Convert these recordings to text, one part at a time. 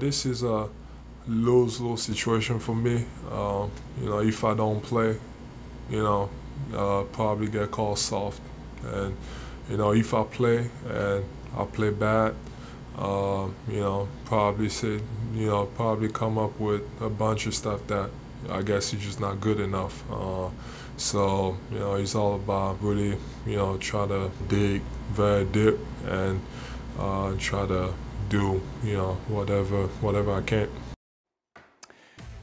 this is a lose-lose situation for me. If I don't play, probably get called soft. And, if I play and I play bad, probably probably come up with a bunch of stuff that I guess he's just not good enough. So, it's all about really, try to dig very deep and try to do, whatever I can.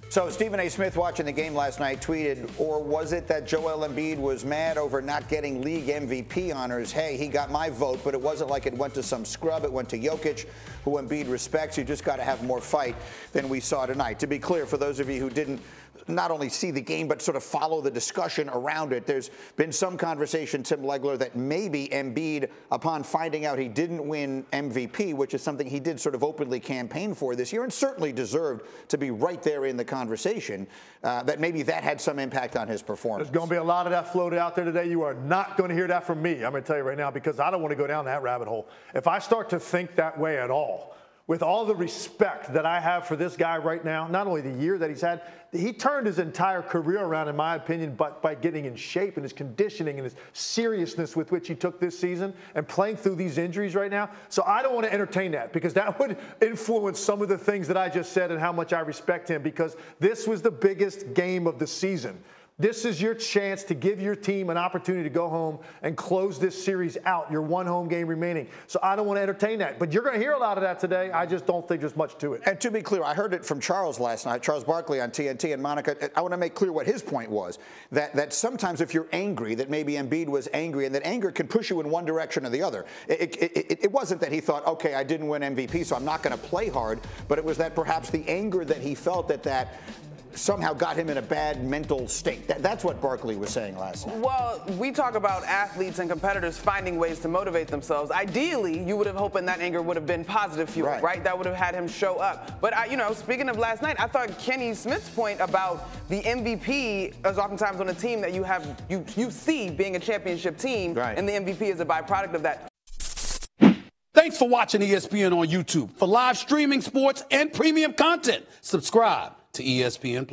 So Stephen A. Smith, watching the game last night, tweeted, or was it that Joel Embiid was mad over not getting league MVP honors? Hey, he got my vote, but it wasn't like it went to some scrub. It went to Jokic, who Embiid respects. You just got to have more fight than we saw tonight. To be clear, for those of you who didn't not only see the game, but sort of follow the discussion around it, there's been some conversation, Tim Legler, that maybe Embiid, upon finding out he didn't win MVP, which is something he did sort of openly campaign for this year and certainly deserved to be right there in the conversation, that maybe that had some impact on his performance. There's going to be a lot of that floated out there today. You are not going to hear that from me, I'm going to tell you right now, because I don't want to go down that rabbit hole. If I start to think that way at all, with all the respect that I have for this guy right now, not only the year that he's had, he turned his entire career around, in my opinion, but by getting in shape and his conditioning and his seriousness with which he took this season and playing through these injuries right now. So I don't want to entertain that, because that would influence some of the things that I just said and how much I respect him, because this was the biggest game of the season. This is your chance to give your team an opportunity to go home and close this series out, your one home game remaining. So I don't want to entertain that. But you're going to hear a lot of that today. I just don't think there's much to it. And to be clear, I heard it from Charles last night, Charles Barkley on TNT. And Monica, I want to make clear what his point was, that sometimes if you're angry, that maybe Embiid was angry, and that anger can push you in one direction or the other. It wasn't that he thought, okay, I didn't win MVP, so I'm not going to play hard. But it was that perhaps the anger that he felt that somehow got him in a bad mental state. That's what Barkley was saying last night. Well, we talk about athletes and competitors finding ways to motivate themselves. Ideally, you would have hoped that anger would have been positive fuel, right? That would have had him show up. But, speaking of last night, I thought Kenny Smith's point about the MVP is oftentimes on a team that you see being a championship team, and the MVP is a byproduct of that. Thanks for watching ESPN on YouTube. For live streaming, sports, and premium content, subscribe to ESPN+.